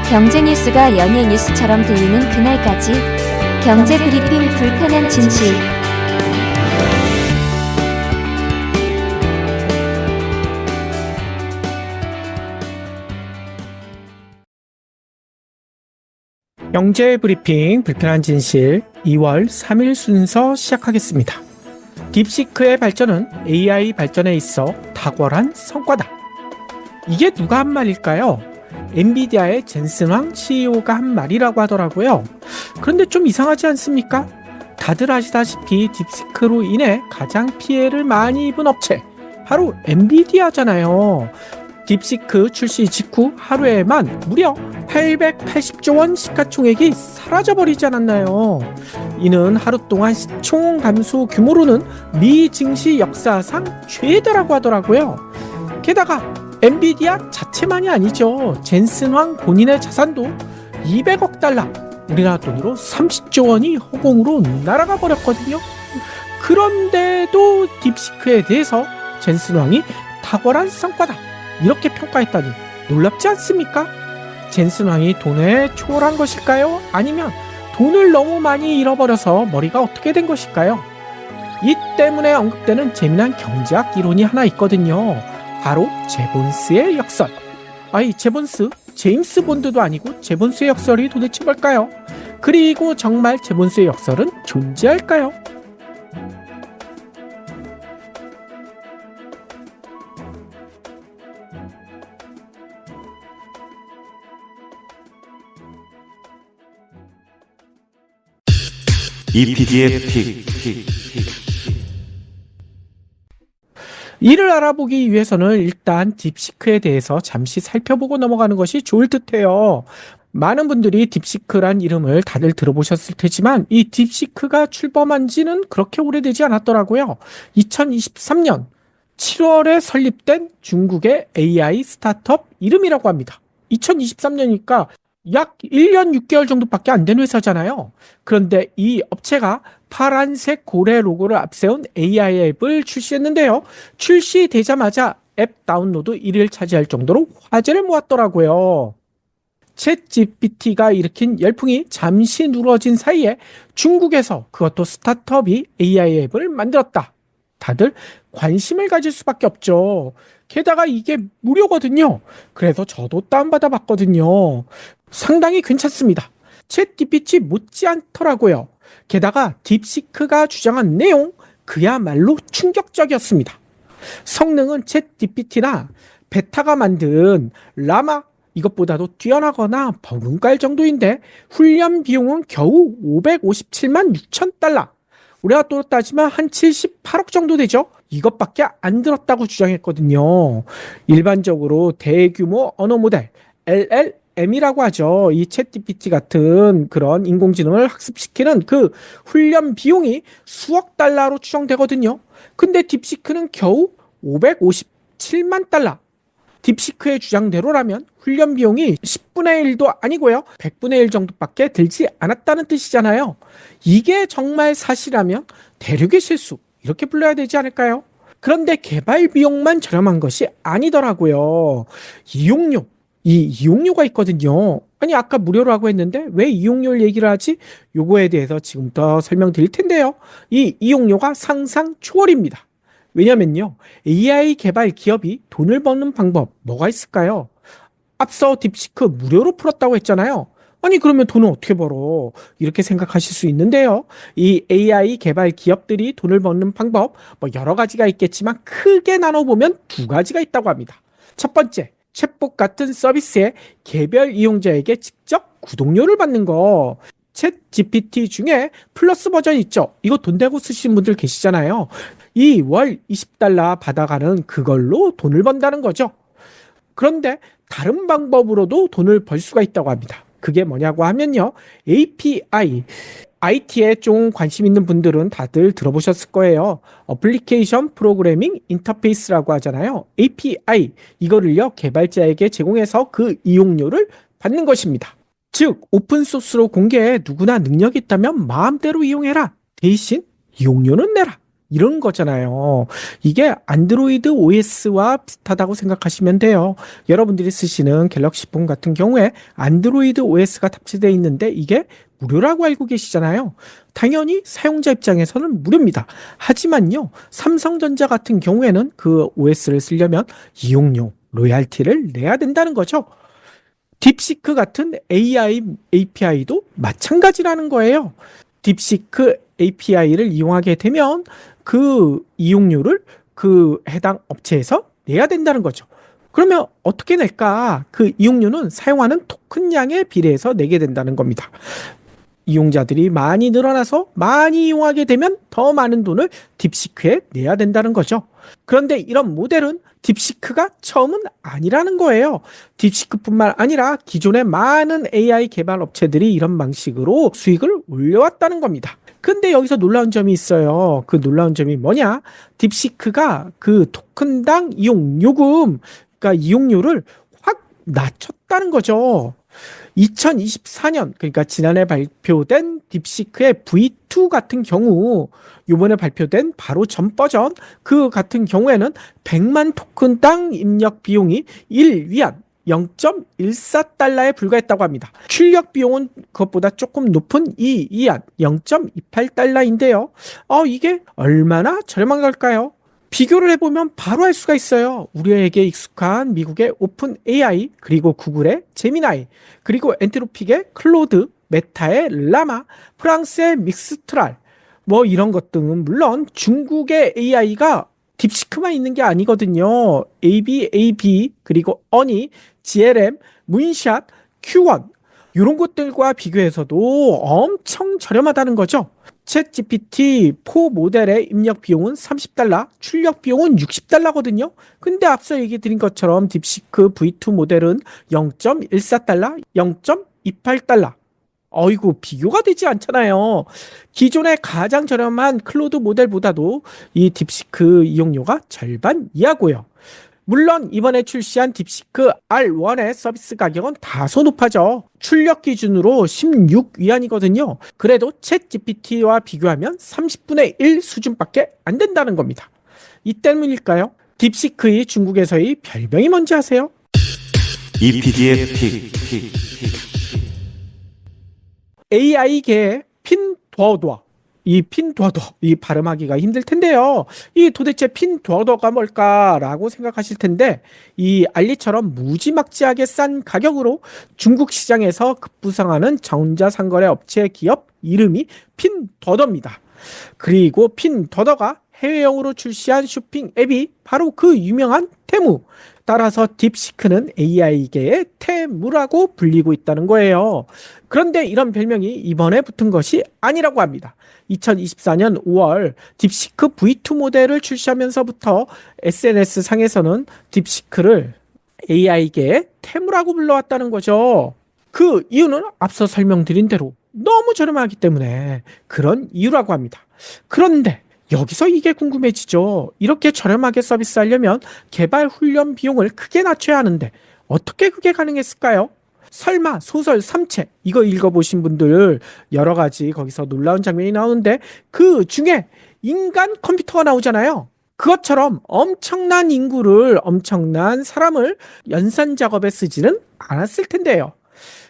경제 뉴스가 연예 뉴스처럼 들리는 그날까지 경제 브리핑 불편한 진실. 경제 브리핑 불편한 진실 2월 3일 순서 시작하겠습니다. 딥시크의 발전은 AI 발전에 있어 탁월한 성과다. 이게 누가 한 말일까요? 엔비디아의 젠슨 황 CEO가 한 말이라고 하더라고요. 그런데 좀 이상하지 않습니까? 다들 아시다시피 딥시크로 인해 가장 피해를 많이 입은 업체 바로 엔비디아잖아요. 딥시크 출시 직후 하루에만 무려 880조 원 시가총액이 사라져버리지 않았나요? 이는 하루 동안 시총 감소 규모로는 미 증시 역사상 최대라고 하더라고요. 게다가 엔비디아 자체만이 아니죠. 젠슨 황 본인의 자산도 200억 달러, 우리나라 돈으로 30조 원이 허공으로 날아가 버렸거든요. 그런데도 딥시크에 대해서 젠슨 황이 탁월한 성과다, 이렇게 평가했다니 놀랍지 않습니까? 젠슨 황이 돈에 초월한 것일까요? 아니면 돈을 너무 많이 잃어버려서 머리가 어떻게 된 것일까요? 이 때문에 언급되는 재미난 경제학 이론이 하나 있거든요. 바로 제본스의 역설. 이 제본스, 제임스 본드도 아니고 제본스의 역설이 도대체 뭘까요? 그리고 정말 제본스의 역설은 존재할까요? EPD의 픽. 이를 알아보기 위해서는 일단 딥시크에 대해서 잠시 살펴보고 넘어가는 것이 좋을 듯해요. 많은 분들이 딥시크란 이름을 다들 들어보셨을 테지만 이 딥시크가 출범한 지는 그렇게 오래되지 않았더라고요. 2023년 7월에 설립된 중국의 AI 스타트업 이름이라고 합니다. 2023년이니까 약 1년 6개월 정도밖에 안 된 회사잖아요. 그런데 이 업체가 파란색 고래 로고를 앞세운 AI 앱을 출시했는데요. 출시되자마자 앱 다운로드 1위를 차지할 정도로 화제를 모았더라고요. 챗 GPT가 일으킨 열풍이 잠시 누러진 사이에 중국에서 그것도 스타트업이 AI 앱을 만들었다. 다들 관심을 가질 수밖에 없죠. 게다가 이게 무료거든요. 그래서 저도 다운받아 봤거든요. 상당히 괜찮습니다. 챗 GPT 못지않더라고요. 게다가 딥시크가 주장한 내용 그야말로 충격적이었습니다. 성능은 챗 GPT나 베타가 만든 라마 이것보다도 뛰어나거나 버금갈 정도인데 훈련 비용은 겨우 557만 6천 달러. 우리가 또 따지면 한 78억 정도 되죠. 이것밖에 안 들었다고 주장했거든요. 일반적으로 대규모 언어 모델 LLM이라고 하죠. 이 챗GPT 같은 그런 인공지능을 학습시키는 그 훈련 비용이 수억 달러로 추정되거든요. 근데 딥시크는 겨우 557만 달러. 딥시크의 주장대로라면 훈련 비용이 10분의 1도 아니고요. 100분의 1 정도밖에 들지 않았다는 뜻이잖아요. 이게 정말 사실이라면 대륙의 실수, 이렇게 불러야 되지 않을까요? 그런데 개발 비용만 저렴한 것이 아니더라고요. 이용료가 있거든요. 아니 아까 무료라고 했는데 왜 이용료를 얘기를 하지? 요거에 대해서 지금부터 설명드릴 텐데요. 이 이용료가 상상 초월입니다. 왜냐면요, AI 개발 기업이 돈을 버는 방법 뭐가 있을까요? 앞서 딥시크 무료로 풀었다고 했잖아요. 아니 그러면 돈을 어떻게 벌어? 이렇게 생각하실 수 있는데요. 이 AI 개발 기업들이 돈을 버는 방법 여러 가지가 있겠지만 크게 나눠보면 두 가지가 있다고 합니다. 첫 번째, 챗봇 같은 서비스에 개별 이용자에게 직접 구독료를 받는 거. 챗 GPT 중에 플러스 버전 있죠. 이거 돈 대고 쓰시는 분들 계시잖아요. 이 월 20달러 받아가는 그걸로 돈을 번다는 거죠. 그런데 다른 방법으로도 돈을 벌 수가 있다고 합니다. 그게 뭐냐고 하면요, API. IT에 좀 관심 있는 분들은 다들 들어보셨을 거예요. 어플리케이션 프로그래밍 인터페이스라고 하잖아요. API. 이거를요, 개발자에게 제공해서 그 이용료를 받는 것입니다. 즉, 오픈소스로 공개해 누구나 능력이 있다면 마음대로 이용해라. 대신 이용료는 내라. 이런 거잖아요. 이게 안드로이드 OS와 비슷하다고 생각하시면 돼요. 여러분들이 쓰시는 갤럭시 폰 같은 경우에 안드로이드 OS가 탑재되어 있는데 이게 무료라고 알고 계시잖아요. 당연히 사용자 입장에서는 무료입니다. 하지만요, 삼성전자 같은 경우에는 그 OS를 쓰려면 이용료, 로얄티를 내야 된다는 거죠. 딥시크 같은 AI API도 마찬가지라는 거예요. 딥시크 API를 이용하게 되면 그 이용료를 그 해당 업체에서 내야 된다는 거죠. 그러면 어떻게 낼까? 그 이용료는 사용하는 토큰량에 비례해서 내게 된다는 겁니다. 이용자들이 많이 늘어나서 많이 이용하게 되면 더 많은 돈을 딥시크에 내야 된다는 거죠. 그런데 이런 모델은 딥시크가 처음은 아니라는 거예요. 딥시크뿐만 아니라 기존의 많은 AI 개발 업체들이 이런 방식으로 수익을 올려왔다는 겁니다. 근데 여기서 놀라운 점이 있어요. 그 놀라운 점이 뭐냐? 딥시크가 그 토큰당 이용 요금, 그러니까 이용료를 확 낮췄다는 거죠. 2024년, 그러니까 지난해 발표된 딥시크의 V2 같은 경우, 요번에 발표된 바로 전 버전, 그 같은 경우에는 100만 토큰당 입력 비용이 1위안, 0.14달러에 불과했다고 합니다. 출력 비용은 그것보다 조금 높은 2위안, 0.28달러인데요. 이게 얼마나 저렴한 걸까요? 비교를 해보면 바로 알 수가 있어요. 우리에게 익숙한 미국의 오픈 AI, 그리고 구글의 제미나이, 그리고 엔트로픽의 클로드, 메타의 라마, 프랑스의 믹스트랄, 뭐 이런 것 등은 물론 중국의 AI가 딥시크만 있는 게 아니거든요. AB, 그리고 어니, GLM, 문샷, Q1 이런 것들과 비교해서도 엄청 저렴하다는 거죠. 챗 GPT-4 모델의 입력 비용은 30달러, 출력 비용은 60달러거든요. 근데 앞서 얘기 드린 것처럼 딥시크 V2 모델은 0.14달러, 0.28달러. 어이구, 비교가 되지 않잖아요. 기존의 가장 저렴한 클로드 모델보다도 이 딥시크 이용료가 절반 이하고요. 물론 이번에 출시한 딥시크 R1의 서비스 가격은 다소 높아져. 출력 기준으로 16위안이거든요. 그래도 챗 GPT와 비교하면 30분의 1 수준밖에 안 된다는 겁니다. 이 때문일까요? 딥시크의 중국에서의 별명이 뭔지 아세요? EPD의 픽. AI계의 핀도어도. 이 핀도어도, 이 발음하기가 힘들 텐데요. 이 도대체 핀도어가 뭘까라고 생각하실 텐데, 이 알리처럼 무지막지하게 싼 가격으로 중국 시장에서 급부상하는 전자상거래 업체 기업 이름이 핀도어입니다. 그리고 핀도어가 해외용으로 출시한 쇼핑 앱이 바로 그 유명한 테무. 따라서 딥시크는 AI계의 테무라고 불리고 있다는 거예요. 그런데 이런 별명이 이번에 붙은 것이 아니라고 합니다. 2024년 5월 딥시크 V2 모델을 출시하면서부터 SNS 상에서는 딥시크를 AI계의 테무라고 불러왔다는 거죠. 그 이유는 앞서 설명드린 대로 너무 저렴하기 때문에 그런 이유라고 합니다. 그런데 여기서 이게 궁금해지죠. 이렇게 저렴하게 서비스하려면 개발 훈련 비용을 크게 낮춰야 하는데 어떻게 그게 가능했을까요? 설마 소설 3체 이거 읽어보신 분들 여러 가지 거기서 놀라운 장면이 나오는데 그 중에 인간 컴퓨터가 나오잖아요. 그것처럼 엄청난 인구를, 엄청난 사람을 연산 작업에 쓰지는 않았을 텐데요.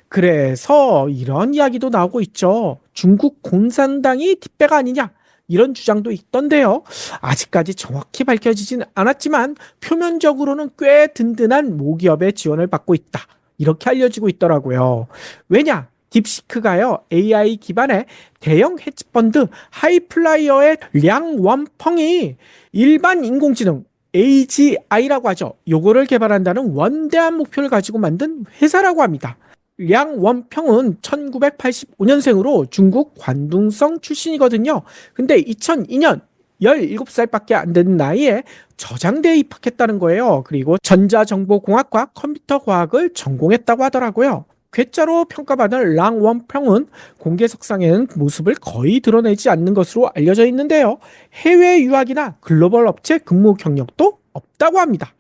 그래서 이런 이야기도 나오고 있죠. 중국 공산당이 뒷배가 아니냐, 이런 주장도 있던데요. 아직까지 정확히 밝혀지진 않았지만 표면적으로는 꽤 든든한 모기업의 지원을 받고 있다, 이렇게 알려지고 있더라고요. 왜냐? 딥시크가요, AI 기반의 대형 헤지펀드 하이플라이어의 량원펑이 일반 인공지능 AGI라고 하죠. 요거를 개발한다는 원대한 목표를 가지고 만든 회사라고 합니다. 량원평은 1985년생으로 중국 관둥성 출신이거든요. 근데 2002년 17살밖에 안 되는 나이에 저장대에 입학했다는 거예요. 그리고 전자정보공학과 컴퓨터과학을 전공했다고 하더라고요. 괴짜로 평가받은 랑원평은 공개석상에는 모습을 거의 드러내지 않는 것으로 알려져 있는데요. 해외 유학이나 글로벌 업체 근무 경력도 없다고 합니다.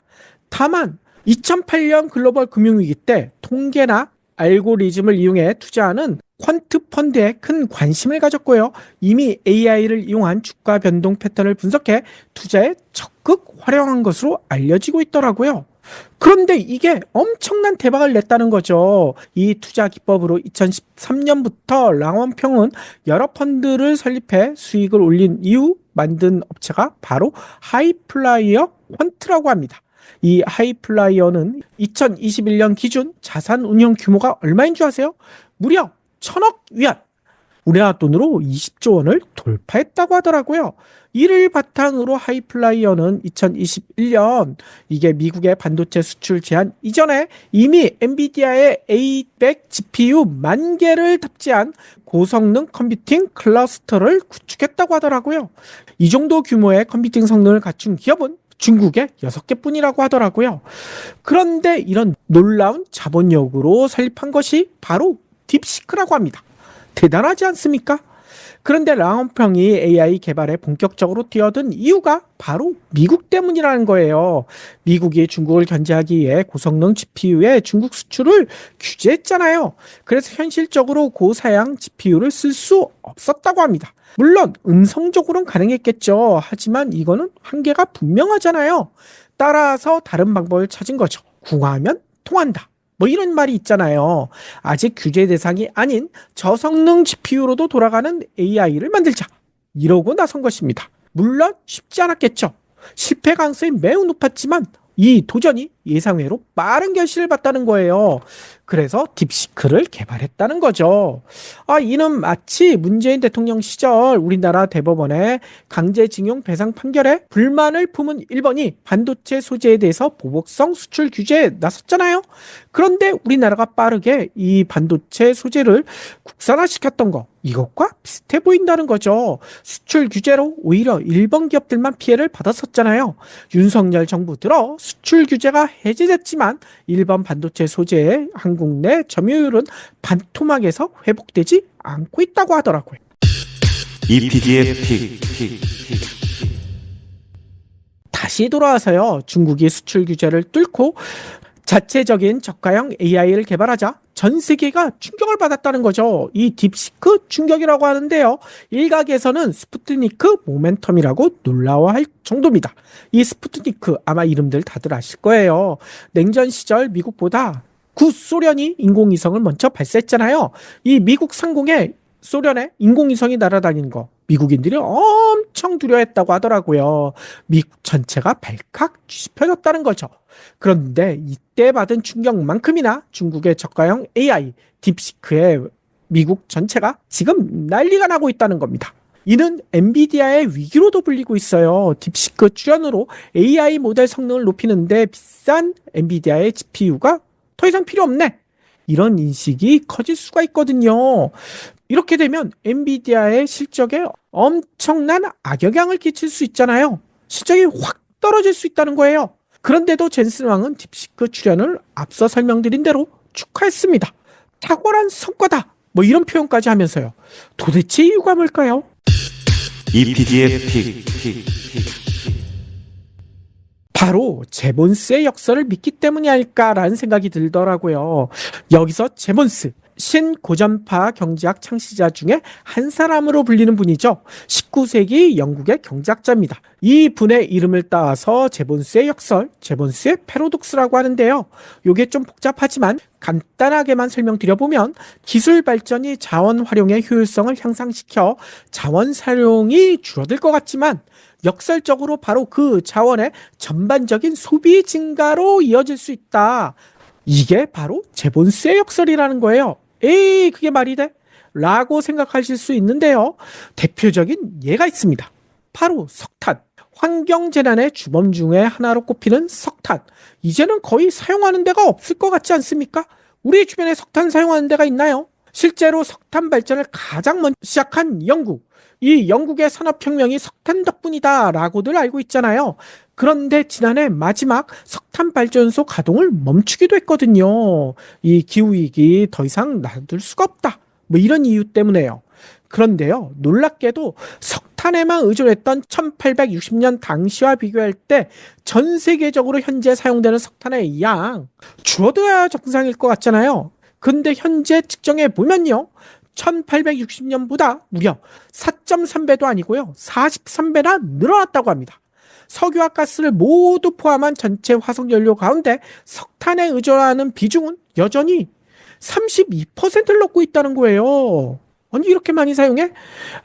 다만 2008년 글로벌 금융위기 때 통계나 알고리즘을 이용해 투자하는 퀀트 펀드에 큰 관심을 가졌고요. 이미 AI를 이용한 주가 변동 패턴을 분석해 투자에 적극 활용한 것으로 알려지고 있더라고요. 그런데 이게 엄청난 대박을 냈다는 거죠. 이 투자 기법으로 2013년부터 랑원평은 여러 펀드를 설립해 수익을 올린 이후 만든 업체가 바로 하이플라이어 퀀트라고 합니다. 이 하이플라이어는 2021년 기준 자산 운용 규모가 얼마인 줄 아세요? 무려 1000억 위안, 우리나라 돈으로 20조 원을 돌파했다고 하더라고요. 이를 바탕으로 하이플라이어는 2021년 이게 미국의 반도체 수출 제한 이전에 이미 엔비디아의 A100 GPU 10,000개를 탑재한 고성능 컴퓨팅 클러스터를 구축했다고 하더라고요. 이 정도 규모의 컴퓨팅 성능을 갖춘 기업은 중국에 6개뿐이라고 하더라고요. 그런데 이런 놀라운 자본력으로 설립한 것이 바로 딥시크라고 합니다. 대단하지 않습니까? 그런데 랑원평이 AI 개발에 본격적으로 뛰어든 이유가 바로 미국 때문이라는 거예요. 미국이 중국을 견제하기 위해 고성능 GPU의 중국 수출을 규제했잖아요. 그래서 현실적으로 고사양 GPU를 쓸 수 없었다고 합니다. 물론 음성적으로는 가능했겠죠. 하지만 이거는 한계가 분명하잖아요. 따라서 다른 방법을 찾은 거죠. 궁화하면 통한다. 뭐 이런 말이 있잖아요. 아직 규제 대상이 아닌 저성능 GPU로도 돌아가는 AI를 만들자. 이러고 나선 것입니다. 물론 쉽지 않았겠죠. 실패 가능성이 매우 높았지만 이 도전이 예상외로 빠른 결실을 봤다는 거예요. 그래서 딥시크를 개발했다는 거죠. 이는 마치 문재인 대통령 시절 우리나라 대법원의 강제징용 배상 판결에 불만을 품은 일본이 반도체 소재에 대해서 보복성 수출 규제에 나섰잖아요. 그런데 우리나라가 빠르게 이 반도체 소재를 국산화시켰던 거, 이것과 비슷해 보인다는 거죠. 수출 규제로 오히려 일본 기업들만 피해를 받았었잖아요. 윤석열 정부 들어 수출 규제가 해제됐지만 일본 반도체 소재의 한국 내 점유율은 반토막에서 회복되지 않고 있다고 하더라고요. EPD의 픽. 다시 돌아와서요. 중국이 수출 규제를 뚫고 자체적인 저가형 AI를 개발하자 전 세계가 충격을 받았다는 거죠. 이 딥시크 충격이라고 하는데요. 일각에서는 스푸트니크 모멘텀이라고 놀라워할 정도입니다. 이 스푸트니크 아마 이름들 다들 아실 거예요. 냉전 시절 미국보다 구소련이 인공위성을 먼저 발사했잖아요. 이 미국 상공에 소련의 인공위성이 날아다니는 거 미국인들이 엄청 두려워했다고 하더라고요. 미국 전체가 발칵 뒤집혀졌다는 거죠. 그런데 이때 받은 충격만큼이나 중국의 저가형 AI 딥시크의 미국 전체가 지금 난리가 나고 있다는 겁니다. 이는 엔비디아의 위기로도 불리고 있어요. 딥시크 출현으로 AI 모델 성능을 높이는데 비싼 엔비디아의 GPU가 더 이상 필요 없네. 이런 인식이 커질 수가 있거든요. 이렇게 되면 엔비디아의 실적에 엄청난 악영향을 끼칠 수 있잖아요. 실적이 확 떨어질 수 있다는 거예요. 그런데도 젠슨 왕은 딥시크 출현을 앞서 설명드린 대로 축하했습니다. 탁월한 성과다. 뭐 이런 표현까지 하면서요. 도대체 이유가 뭘까요? EPD의 픽. 바로 제본스의 역사를 믿기 때문이 아닐까라는 생각이 들더라고요. 여기서 제본스, 신고전파 경제학 창시자 중에 한 사람으로 불리는 분이죠. 19세기 영국의 경제학자입니다. 이 분의 이름을 따서 제본스의 역설, 제본스의 패러독스라고 하는데요. 이게 좀 복잡하지만 간단하게만 설명드려보면 기술 발전이 자원 활용의 효율성을 향상시켜 자원 사용이 줄어들 것 같지만 역설적으로 바로 그 자원의 전반적인 소비 증가로 이어질 수 있다. 이게 바로 제본스의 역설이라는 거예요. 에이, 그게 말이 돼? 라고 생각하실 수 있는데요. 대표적인 예가 있습니다. 바로 석탄. 환경재난의 주범 중에 하나로 꼽히는 석탄. 이제는 거의 사용하는 데가 없을 것 같지 않습니까? 우리 주변에 석탄 사용하는 데가 있나요? 실제로 석탄 발전을 가장 먼저 시작한 영국. 이 영국의 산업혁명이 석탄 덕분이다 라고들 알고 있잖아요. 그런데 지난해 마지막 석탄 발전소 가동을 멈추기도 했거든요. 이 기후위기 더 이상 놔둘 수가 없다. 뭐 이런 이유 때문에요. 그런데요, 놀랍게도 석탄에만 의존했던 1860년 당시와 비교할 때 전 세계적으로 현재 사용되는 석탄의 양 줄어들어야 정상일 것 같잖아요. 근데 현재 측정해 보면요, 1860년보다 무려 4.3배도 아니고요. 43배나 늘어났다고 합니다. 석유와 가스를 모두 포함한 전체 화석연료 가운데 석탄에 의존하는 비중은 여전히 32%를 넘고 있다는 거예요. 아니 이렇게 많이 사용해?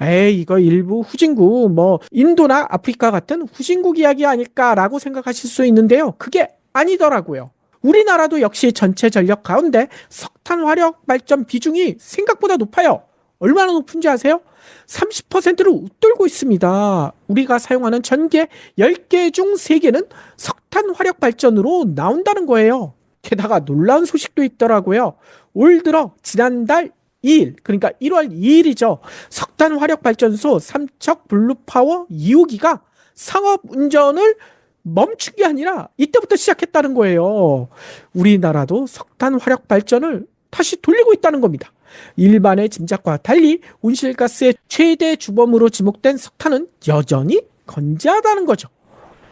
에이 이거 일부 후진국 인도나 아프리카 같은 후진국 이야기 아닐까라고 생각하실 수 있는데요. 그게 아니더라고요. 우리나라도 역시 전체 전력 가운데 석탄 화력 발전 비중이 생각보다 높아요. 얼마나 높은지 아세요? 30%를 웃돌고 있습니다. 우리가 사용하는 전기 10개 중 3개는 석탄 화력 발전으로 나온다는 거예요. 게다가 놀라운 소식도 있더라고요. 올 들어 지난달 2일, 그러니까 1월 2일이죠. 석탄 화력 발전소 삼척 블루파워 2호기가 상업 운전을 멈춘 게 아니라 이때부터 시작했다는 거예요. 우리나라도 석탄 화력 발전을 다시 돌리고 있다는 겁니다. 일반의 짐작과 달리 온실가스의 최대 주범으로 지목된 석탄은 여전히 건재하다는 거죠.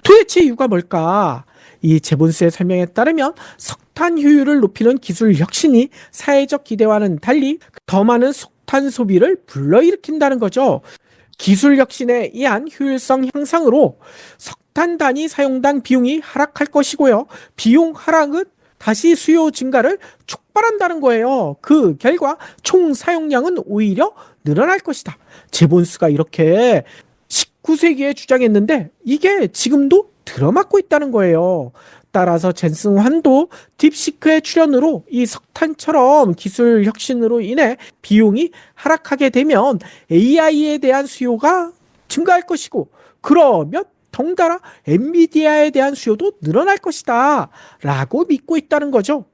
도대체 이유가 뭘까? 이 제본스의 설명에 따르면 석탄 효율을 높이는 기술 혁신이 사회적 기대와는 달리 더 많은 석탄 소비를 불러일으킨다는 거죠. 기술 혁신에 의한 효율성 향상으로 석탄 단위 사용당 비용이 하락할 것이고요. 비용 하락은 다시 수요 증가를 촉발한다는 거예요. 그 결과 총 사용량은 오히려 늘어날 것이다. 제본스가 이렇게 19세기에 주장했는데 이게 지금도 들어맞고 있다는 거예요. 따라서 젠슨 환도 딥시크의 출현으로 이 석탄처럼 기술 혁신으로 인해 비용이 하락하게 되면 AI에 대한 수요가 증가할 것이고 그러면 덩달아 엔비디아에 대한 수요도 늘어날 것이다 라고 믿고 있다는 거죠.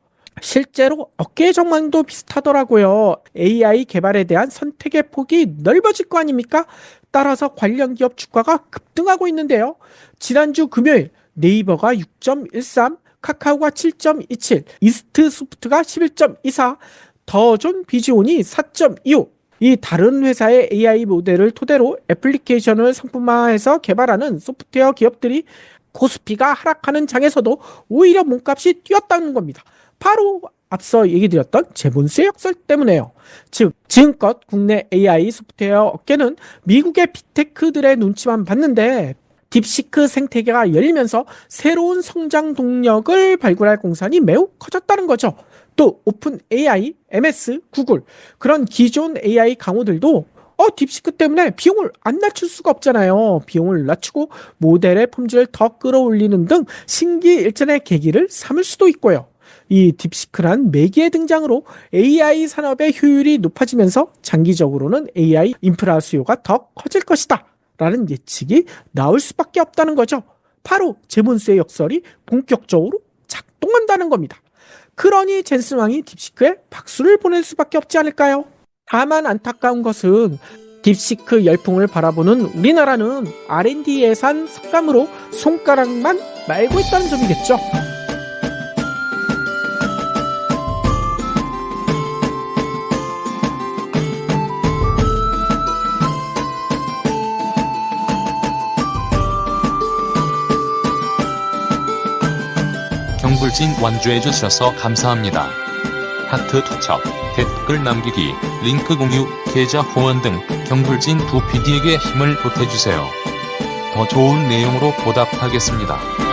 실제로 어깨 전망도 비슷하더라고요. AI 개발에 대한 선택의 폭이 넓어질 거 아닙니까? 따라서 관련 기업 주가가 급등하고 있는데요. 지난주 금요일 네이버가 6.13, 카카오가 7.27, 이스트소프트가 11.24, 더존 비지온이 4.25, 이 다른 회사의 AI 모델을 토대로 애플리케이션을 상품화해서 개발하는 소프트웨어 기업들이 코스피가 하락하는 장에서도 오히려 몸값이 뛰었다는 겁니다. 바로 앞서 얘기 드렸던 제본스의 역설 때문에요. 즉 지금껏 국내 AI 소프트웨어 업계는 미국의 빅테크들의 눈치만 봤는데 딥시크 생태계가 열리면서 새로운 성장 동력을 발굴할 공산이 매우 커졌다는 거죠. 또 오픈 AI, MS, 구글 그런 기존 AI 강호들도 딥시크 때문에 비용을 안 낮출 수가 없잖아요. 비용을 낮추고 모델의 품질을 더 끌어올리는 등 신기일전의 계기를 삼을 수도 있고요. 이 딥시크란 매기의 등장으로 AI 산업의 효율이 높아지면서 장기적으로는 AI 인프라 수요가 더 커질 것이다 라는 예측이 나올 수밖에 없다는 거죠. 바로 제본스의 역설이 본격적으로 작동한다는 겁니다. 그러니 젠슨 왕이 딥시크에 박수를 보낼 수밖에 없지 않을까요? 다만 안타까운 것은 딥시크 열풍을 바라보는 우리나라는 R&D 예산 삭감으로 손가락만 말고 있다는 점이겠죠. 경불진 완주해 주셔서 감사합니다. 하트 투척, 댓글 남기기, 링크 공유, 계좌 후원 등 경불진 2PD에게 힘을 보태주세요. 더 좋은 내용으로 보답하겠습니다.